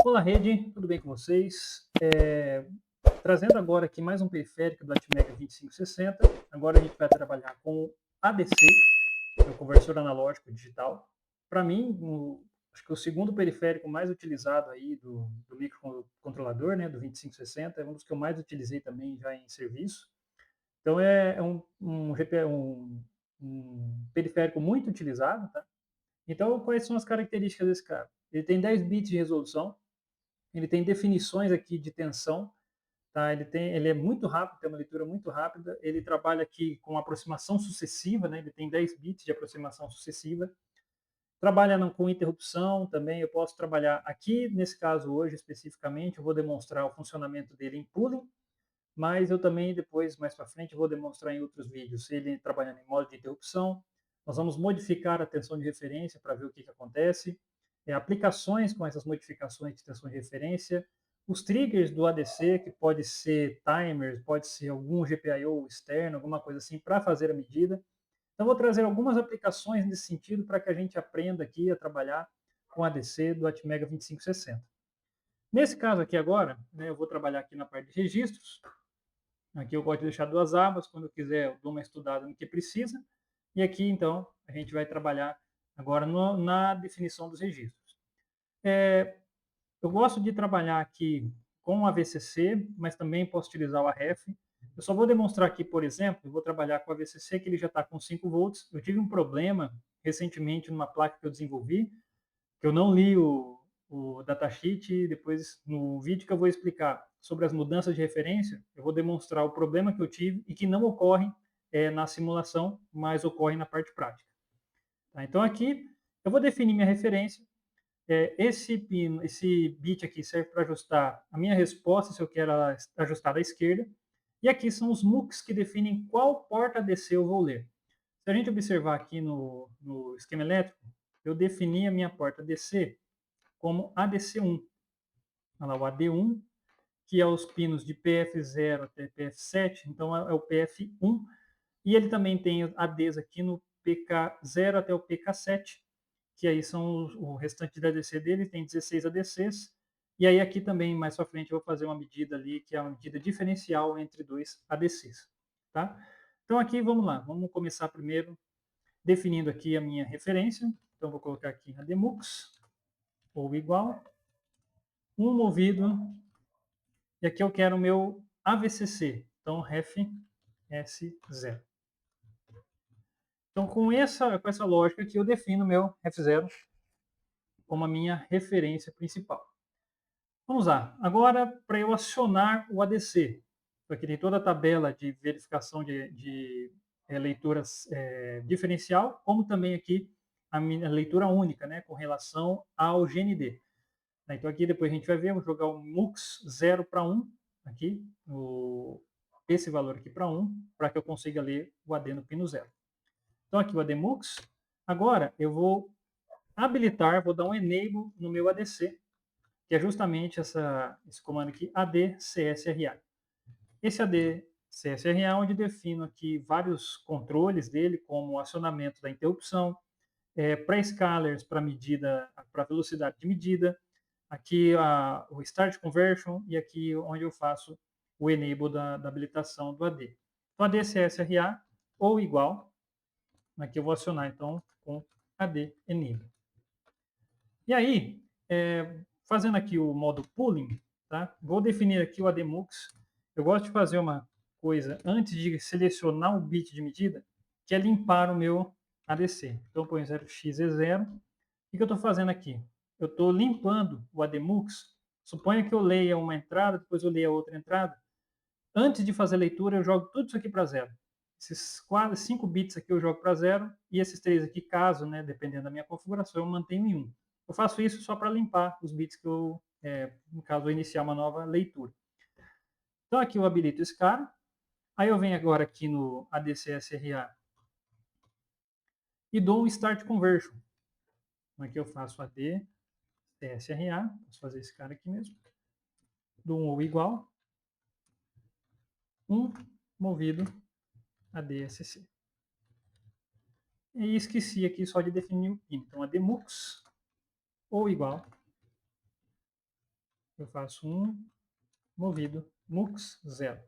Olá, rede, tudo bem com vocês? Trazendo agora aqui mais um periférico do Atmega 2560. Agora a gente vai trabalhar com o ADC, o conversor analógico digital. Para mim, acho que o segundo periférico mais utilizado aí do microcontrolador, né, do 2560, é um dos que eu mais utilizei também já em serviço. Então é um GPU, um periférico muito utilizado, tá? Então, quais são as características desse cara? Ele tem 10 bits de resolução, ele tem definições aqui de tensão, tá? Ele é muito rápido, tem uma leitura muito rápida. Ele trabalha aqui com aproximação sucessiva, né? Ele tem 10 bits de aproximação sucessiva. Trabalha com interrupção também. Eu posso trabalhar aqui, nesse caso hoje especificamente, eu vou demonstrar o funcionamento dele em pooling, mas eu também depois, mais para frente, vou demonstrar em outros vídeos ele trabalhando em modo de interrupção. Nós vamos modificar a tensão de referência para ver o que acontece. Aplicações com essas modificações de tensão de referência. Os triggers do ADC, que pode ser timers, pode ser algum GPIO externo, alguma coisa assim, para fazer a medida. Então, vou trazer algumas aplicações nesse sentido para que a gente aprenda aqui a trabalhar com ADC do Atmega 2560. Nesse caso aqui agora, né, eu vou trabalhar aqui na parte de registros. Aqui eu gosto de deixar duas abas, quando eu quiser eu dou uma estudada no que precisa. E aqui, então, a gente vai trabalhar agora na definição dos registros. Eu gosto de trabalhar aqui com a VCC, mas também posso utilizar o AREF. Eu só vou demonstrar aqui, por exemplo, eu vou trabalhar com a VCC, que ele já está com 5 volts. Eu tive um problema recentemente numa placa que eu desenvolvi, que eu não li o datasheet, e depois no vídeo que eu vou explicar sobre as mudanças de referência, eu vou demonstrar o problema que eu tive e que não ocorre na simulação, mas ocorre na parte prática. Tá? Então aqui eu vou definir minha referência. Esse bit aqui serve para ajustar a minha resposta, se eu quero ela ajustada à esquerda. E aqui são os MUX que definem qual porta ADC eu vou ler. Se a gente observar aqui no esquema elétrico, eu defini a minha porta ADC como ADC1. Olha lá, o AD1, que é os pinos de PF0 até PF7, então é o PF1. E ele também tem ADs aqui no PK0 até o PK7, que aí são o restante da ADC dele, tem 16 ADCs. E aí aqui também, mais para frente, eu vou fazer uma medida ali, que é uma medida diferencial entre dois ADCs. Tá? Então aqui, vamos lá, vamos começar primeiro definindo aqui a minha referência. Então vou colocar aqui a demux, ou igual, um movido, e aqui eu quero o meu AVCC, então ref S0. Então com essa lógica aqui eu defino o meu F0 como a minha referência principal. Vamos lá. Agora, para eu acionar o ADC, aqui tem toda a tabela de verificação de leituras diferencial, como também aqui a minha leitura única, né, com relação ao GND. Então aqui depois a gente vai ver, vou jogar o MUX 0 para 1, aqui, esse valor aqui para 1, para que eu consiga ler o AD no pino 0. Então aqui o ADMUX. Agora eu vou habilitar, vou dar um enable no meu ADC, que é justamente esse comando aqui, ADCSRA. Esse ADCSRA é onde defino aqui vários controles dele, como o acionamento da interrupção, pré-scalers para medida, para velocidade de medida, aqui o Start Conversion e aqui onde eu faço o enable da habilitação do AD. Então, ADCSRA ou igual, aqui eu vou acionar então com AD Enable. E aí, fazendo aqui o modo pooling, tá? Vou definir aqui o ADMUX. Eu gosto de fazer uma coisa antes de selecionar o bit de medida, que é limpar o meu ADC. Então, eu ponho 0x0. O que eu estou fazendo aqui? Eu estou limpando o ADMUX. Suponha que eu leia uma entrada, depois eu leia outra entrada. Antes de fazer a leitura, eu jogo tudo isso aqui para zero. Esses 5 bits aqui eu jogo para zero, e esses 3 aqui, caso, né, dependendo da minha configuração, eu mantenho em 1. Eu faço isso só para limpar os bits que eu, no caso, eu iniciar uma nova leitura. Então aqui eu habilito esse cara. Aí eu venho agora aqui no ADCSRA e dou um Start Conversion. Aqui eu faço ADCSRA, posso fazer esse cara aqui mesmo. Dou um ou igual, movido ADSC. E esqueci aqui só de definir o pin. Então, ADMUX ou igual eu faço um movido mux 0.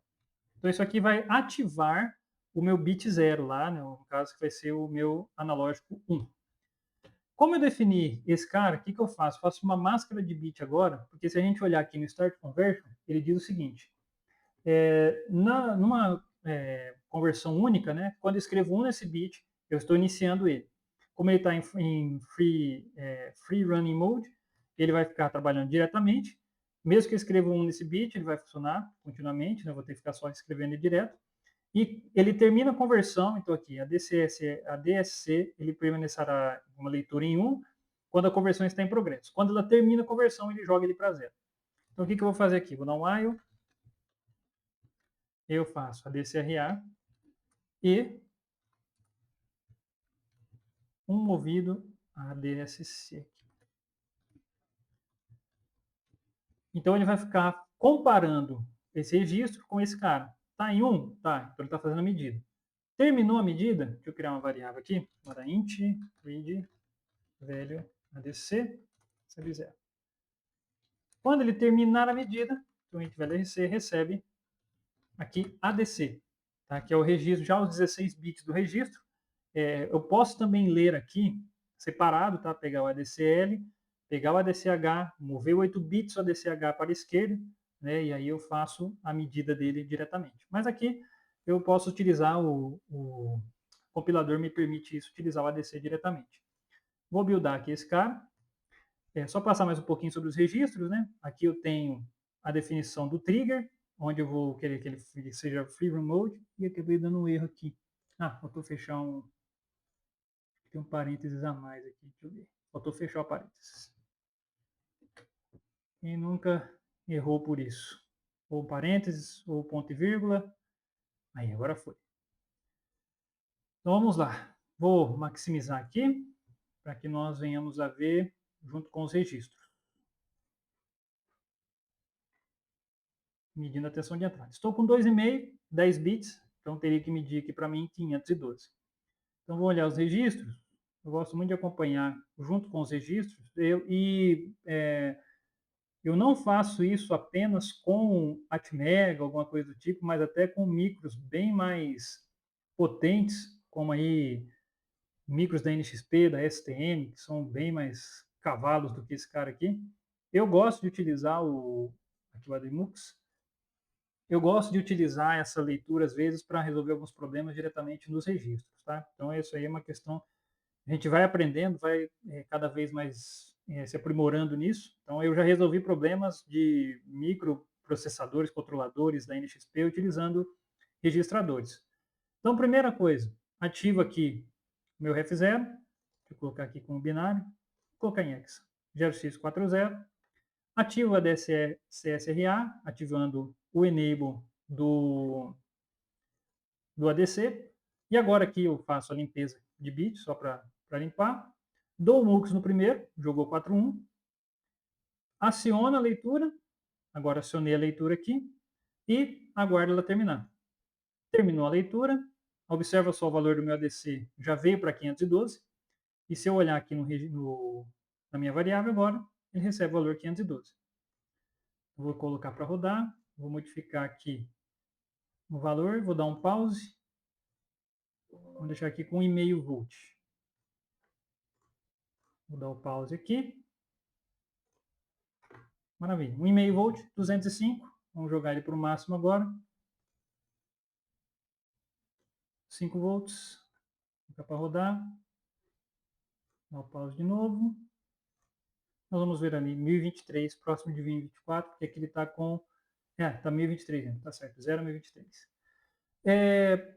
Então isso aqui vai ativar o meu bit 0 lá, né, no caso que vai ser o meu analógico 1. Como eu defini esse cara, o que eu faço? Faço uma máscara de bit agora, porque se a gente olhar aqui no Start Conversion, ele diz o seguinte, numa conversão única, né, quando eu escrevo 1 nesse bit, eu estou iniciando ele. Como ele está em free running mode, ele vai ficar trabalhando diretamente. Mesmo que eu escreva 1 nesse bit, ele vai funcionar continuamente, né, vou ter que ficar só escrevendo ele direto. E ele termina a conversão, então aqui, a DSC, ele permanecerá uma leitura em 1, quando a conversão está em progresso. Quando ela termina a conversão, ele joga ele para 0. Então o que eu vou fazer aqui? Vou dar um while, eu faço a DCRA e um movido a DSC. Então ele vai ficar comparando esse registro com esse cara. Tá em 1? Tá, então ele está fazendo a medida. Terminou a medida, deixa eu criar uma variável aqui, agora int read value ADC, recebe 0. Quando ele terminar a medida, o int value ADC recebe aqui ADC, tá? Que é o registro, já os 16 bits do registro. Eu posso também ler aqui, separado, tá? Pegar o ADCL, pegar o ADCH, mover 8 bits o ADCH para a esquerda, né? E aí eu faço a medida dele diretamente. Mas aqui eu posso utilizar o compilador me permite isso, utilizar o ADC diretamente. Vou buildar aqui esse cara. Só passar mais um pouquinho sobre os registros, né? Aqui eu tenho a definição do trigger, onde eu vou querer que ele seja free run mode, e acabei dando um erro aqui. Faltou fechar tem um parênteses a mais aqui, deixa eu ver. Faltou fechar o parênteses. Quem nunca errou por isso? Ou parênteses, ou ponto e vírgula. Aí, agora foi. Então vamos lá. Vou maximizar aqui, para que nós venhamos a ver junto com os registros. Medindo a tensão de entrada. Estou com 2,5, 10 bits, então teria que medir aqui para mim 512. Então vou olhar os registros. Eu gosto muito de acompanhar junto com os registros. Eu não faço isso apenas com Atmega, alguma coisa do tipo, mas até com micros bem mais potentes, como aí micros da NXP, da STM, que são bem mais cavalos do que esse cara aqui. Eu gosto de utilizar aqui o Admux. Eu gosto de utilizar essa leitura, às vezes, para resolver alguns problemas diretamente nos registros. Tá? Então, isso aí é uma questão. A gente vai aprendendo, vai cada vez mais se aprimorando nisso. Então, eu já resolvi problemas de microprocessadores, controladores da NXP utilizando registradores. Então, primeira coisa, ativo aqui meu ref0, vou colocar aqui como binário, vou colocar em hexa, 0x40, ativo a DSCSRA, ativando o enable do ADC, e agora aqui eu faço a limpeza de bits, só para limpar, dou o MUX no primeiro, jogou 4.1, aciona a leitura, agora acionei a leitura aqui, e aguardo ela terminar. Terminou a leitura, observa só o valor do meu ADC, já veio para 512, e se eu olhar aqui na minha variável agora, ele recebe o valor 512. Vou colocar para rodar, vou modificar aqui o valor, vou dar um pause, vou deixar aqui com 1,5 volt. Vou dar o pause aqui. Maravilha. 1,5 volt, 205. Vamos jogar ele para o máximo agora. 5 volts. Fica para rodar. Dá o pause de novo. Nós vamos ver ali 1023, próximo de 1024, porque aqui ele está com... está 1023, né? Tá certo, 0,1023.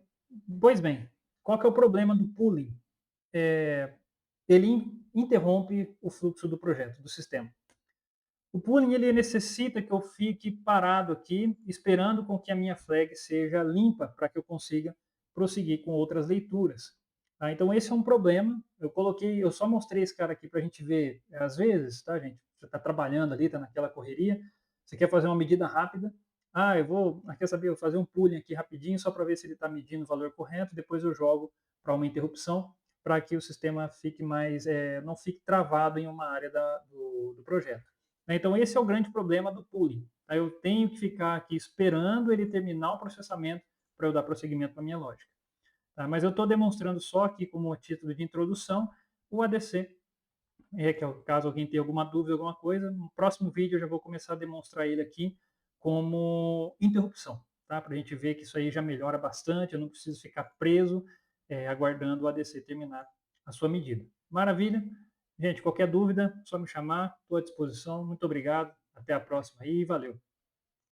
Pois bem, qual que é o problema do pooling? Ele interrompe o fluxo do projeto, do sistema. O pooling ele necessita que eu fique parado aqui, esperando com que a minha flag seja limpa, para que eu consiga prosseguir com outras leituras. Tá? Então esse é um problema. Eu só mostrei esse cara aqui para a gente ver, às vezes, tá, gente? Você está trabalhando ali, está naquela correria, você quer fazer uma medida rápida. Quer saber, eu vou fazer um pooling aqui rapidinho, só para ver se ele está medindo o valor correto, depois eu jogo para uma interrupção, para que o sistema fique mais, não fique travado em uma área do projeto. né? Então esse é o grande problema do pooling, tá? Eu tenho que ficar aqui esperando ele terminar o processamento para eu dar prosseguimento na minha lógica. Tá? Mas eu estou demonstrando só aqui como título de introdução o ADC, que é caso alguém tenha alguma dúvida, alguma coisa, no próximo vídeo eu já vou começar a demonstrar ele aqui como interrupção, tá? Para a gente ver que isso aí já melhora bastante, eu não preciso ficar preso aguardando o ADC terminar a sua medida. Maravilha? Gente, qualquer dúvida, só me chamar, estou à disposição. Muito obrigado, até a próxima aí, valeu!